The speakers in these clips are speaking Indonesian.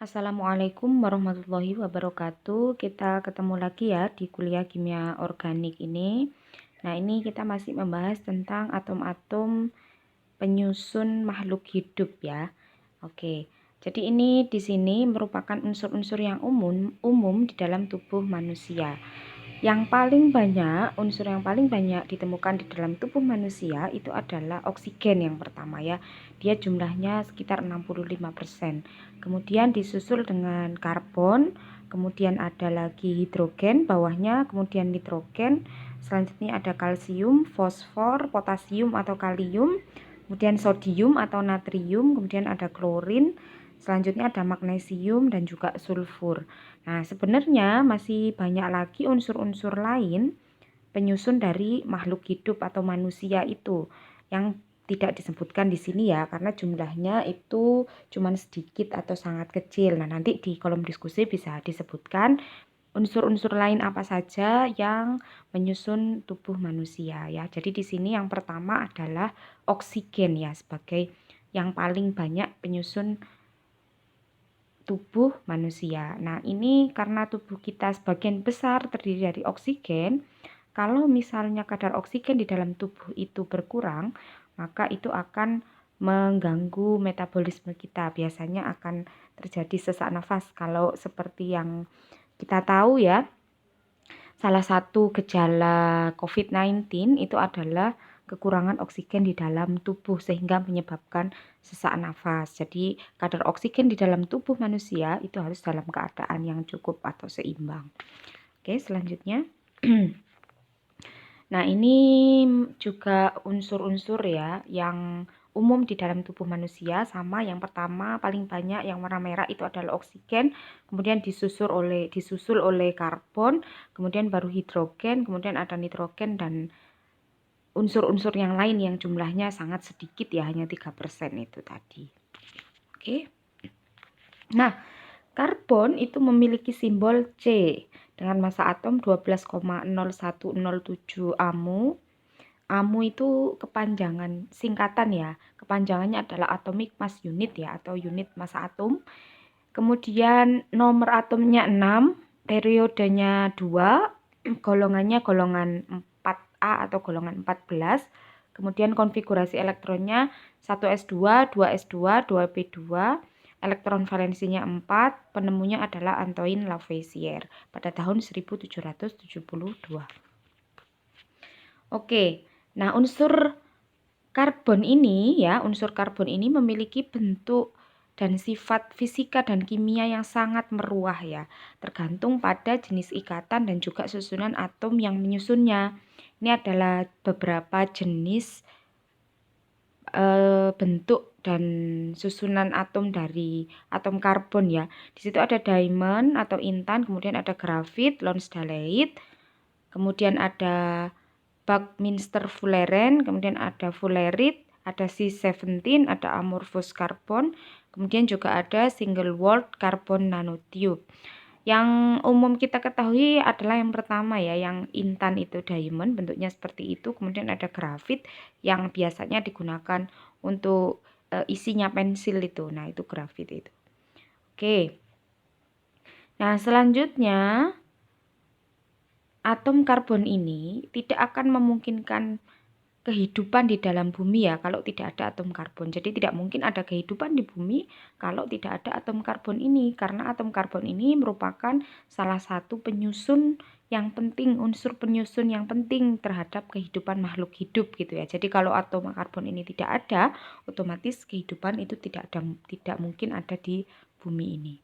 Assalamualaikum warahmatullahi wabarakatuh. Kita ketemu lagi ya di kuliah kimia organik ini. Nah, ini kita masih membahas tentang atom-atom penyusun makhluk hidup ya. Oke. Jadi ini di sini merupakan unsur-unsur yang umum di dalam tubuh manusia. Unsur yang paling banyak ditemukan di dalam tubuh manusia itu adalah oksigen yang pertama ya. Dia jumlahnya sekitar 65%. Kemudian disusul dengan karbon, kemudian ada lagi hidrogen bawahnya, kemudian nitrogen, selanjutnya ada kalsium, fosfor, potasium atau kalium, kemudian sodium atau natrium, kemudian ada klorin, selanjutnya ada magnesium dan juga sulfur. Nah, sebenarnya masih banyak lagi unsur-unsur lain penyusun dari makhluk hidup atau manusia itu yang tidak disebutkan di sini ya, karena jumlahnya itu cuma sedikit atau sangat kecil. Nah, nanti di kolom diskusi bisa disebutkan unsur-unsur lain apa saja yang menyusun tubuh manusia ya. Jadi di sini yang pertama adalah oksigen ya, sebagai yang paling banyak penyusun tubuh manusia. Nah, ini karena tubuh kita sebagian besar terdiri dari oksigen, kalau misalnya kadar oksigen di dalam tubuh itu berkurang, maka itu akan mengganggu metabolisme kita. Biasanya akan terjadi sesak nafas. Kalau seperti yang kita tahu ya, salah satu gejala COVID-19 itu adalah kekurangan oksigen di dalam tubuh sehingga menyebabkan sesak nafas. Jadi kadar oksigen di dalam tubuh manusia itu harus dalam keadaan yang cukup atau seimbang. Oke, selanjutnya. Nah, ini juga unsur-unsur ya yang umum di dalam tubuh manusia. Sama, yang pertama paling banyak yang warna merah itu adalah oksigen, kemudian disusul oleh karbon, kemudian baru hidrogen, kemudian ada nitrogen dan unsur-unsur yang lain yang jumlahnya sangat sedikit ya, hanya 3% itu tadi. Oke. Nah, karbon itu memiliki simbol C dengan massa atom 12,0107 AMU. AMU itu kepanjangan singkatan ya. Kepanjangannya adalah atomic mass unit ya, atau unit massa atom. Kemudian nomor atomnya 6, periodenya 2, golongannya golongan 4A atau golongan 14. Kemudian konfigurasi elektronnya 1s2, 2s2, 2p2. Elektron valensinya 4, penemunya adalah Antoine Lavoisier pada tahun 1772. Oke, nah unsur karbon ini memiliki bentuk dan sifat fisika dan kimia yang sangat meruah ya, tergantung pada jenis ikatan dan juga susunan atom yang menyusunnya. Ini adalah beberapa jenis bentuk dan susunan atom dari atom karbon ya. Di situ ada diamond atau intan, kemudian ada grafit, lonsdaleite, kemudian ada Buckminster fullerene, kemudian ada fullerite, ada C17, ada amorphous carbon, kemudian juga ada single walled carbon nanotube. Yang umum kita ketahui adalah yang pertama ya, yang intan itu diamond, bentuknya seperti itu. Kemudian ada grafit yang biasanya digunakan untuk isinya pensil itu. Nah, itu grafit itu. Oke. Nah, selanjutnya atom karbon ini tidak akan memungkinkan kehidupan di dalam bumi ya kalau tidak ada atom karbon. Jadi tidak mungkin ada kehidupan di bumi kalau tidak ada atom karbon ini, karena atom karbon ini merupakan salah satu penyusun yang penting, unsur penyusun yang penting terhadap kehidupan makhluk hidup gitu ya. Jadi kalau atom karbon ini tidak ada, otomatis kehidupan itu tidak mungkin ada di bumi ini.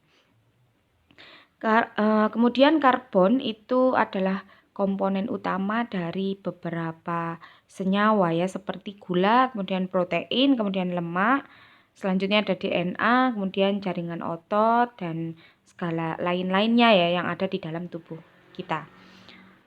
Kemudian karbon itu adalah komponen utama dari beberapa senyawa ya, seperti gula, kemudian protein, kemudian lemak, selanjutnya ada DNA, kemudian jaringan otot dan segala lain-lainnya ya yang ada di dalam tubuh kita.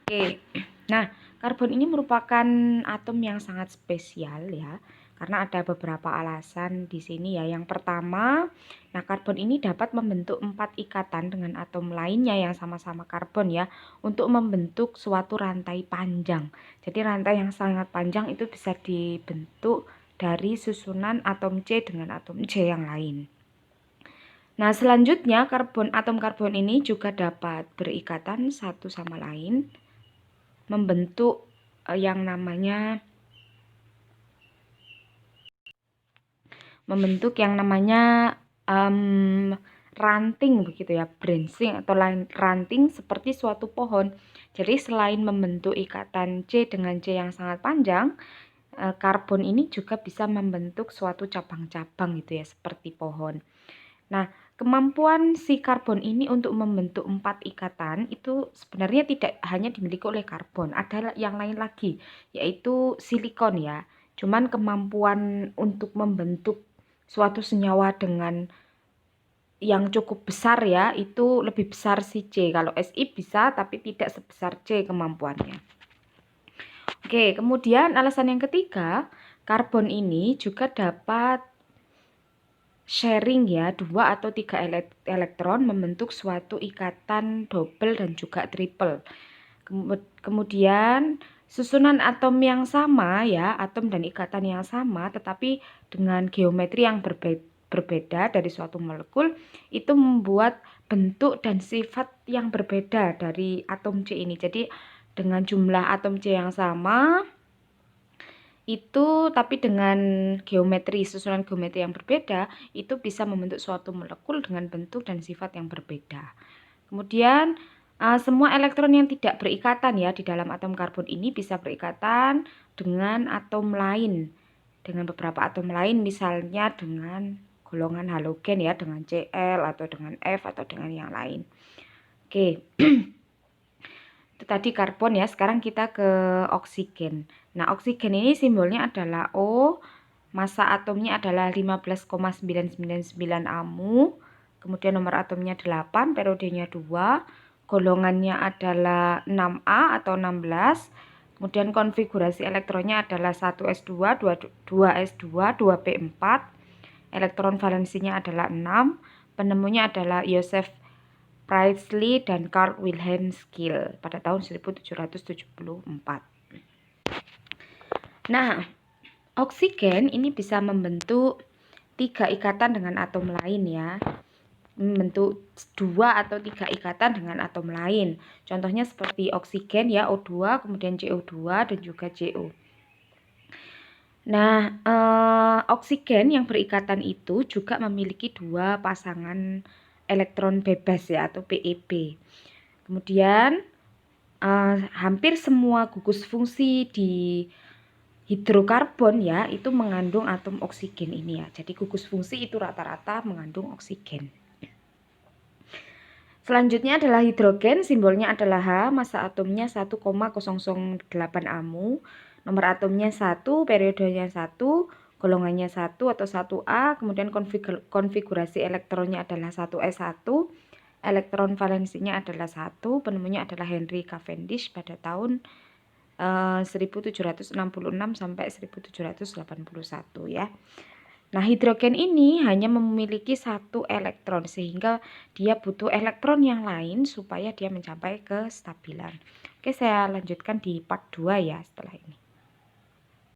Oke. Nah, karbon ini merupakan atom yang sangat spesial ya, karena ada beberapa alasan di sini ya. Yang pertama, nah karbon ini dapat membentuk 4 ikatan dengan atom lainnya yang sama-sama karbon ya, untuk membentuk suatu rantai panjang. Jadi rantai yang sangat panjang itu bisa dibentuk dari susunan atom C dengan atom C yang lain. Nah, selanjutnya atom karbon ini juga dapat berikatan satu sama lain, membentuk yang namanya ranting begitu ya, branching atau ranting seperti suatu pohon. Jadi selain membentuk ikatan C dengan C yang sangat panjang, karbon ini juga bisa membentuk suatu cabang-cabang gitu ya, seperti pohon. Nah, kemampuan si karbon ini untuk membentuk 4 ikatan itu sebenarnya tidak hanya dimiliki oleh karbon, ada yang lain lagi, yaitu silikon ya. Cuman kemampuan untuk membentuk suatu senyawa dengan yang cukup besar ya, itu lebih besar si C. Kalau Si bisa, tapi tidak sebesar C kemampuannya. Oke, kemudian alasan yang ketiga, karbon ini juga dapat sharing ya, 2 atau 3 elektron membentuk suatu ikatan double dan juga triple. Kemudian susunan atom yang sama ya, atom dan ikatan yang sama tetapi dengan geometri yang berbeda dari suatu molekul, itu membuat bentuk dan sifat yang berbeda dari atom C ini. Jadi dengan jumlah atom C yang sama, itu tapi dengan susunan geometri yang berbeda, itu bisa membentuk suatu molekul dengan bentuk dan sifat yang berbeda. Kemudian semua elektron yang tidak berikatan ya di dalam atom karbon ini bisa berikatan dengan atom lain, dengan beberapa atom lain, misalnya dengan golongan halogen ya, dengan Cl atau dengan F atau dengan yang lain. Oke. Itu tadi karbon ya, sekarang kita ke oksigen. Nah, oksigen ini simbolnya adalah O, massa atomnya adalah 15,999 AMU, kemudian nomor atomnya 8, periodenya 2, golongannya adalah 6A atau 16, kemudian konfigurasi elektronnya adalah 1s2, 2s2, 2p4, elektron valensinya adalah 6, penemunya adalah Joseph Priestley dan Carl Wilhelm Scheele pada tahun 1774. Nah, oksigen ini bisa membentuk 3 ikatan dengan atom lain ya. Membentuk 2 atau 3 ikatan dengan atom lain. Contohnya seperti oksigen ya, O2, kemudian CO2 dan juga CO. Nah, oksigen yang berikatan itu juga memiliki 2 pasangan elektron bebas ya, atau PeB. Kemudian hampir semua gugus fungsi di hidrokarbon ya, itu mengandung atom oksigen ini ya. Jadi gugus fungsi itu rata-rata mengandung oksigen. Selanjutnya adalah hidrogen, simbolnya adalah H, massa atomnya 1,008 AMU, nomor atomnya 1, periodenya 1, golongannya 1 atau 1A, kemudian konfigurasi elektronnya adalah 1s1, elektron valensinya adalah 1, penemunya adalah Henry Cavendish pada tahun 1766 sampai 1781 ya. Nah, hidrogen ini hanya memiliki 1 elektron sehingga dia butuh elektron yang lain supaya dia mencapai kestabilan. Oke, saya lanjutkan di part 2 ya setelah ini.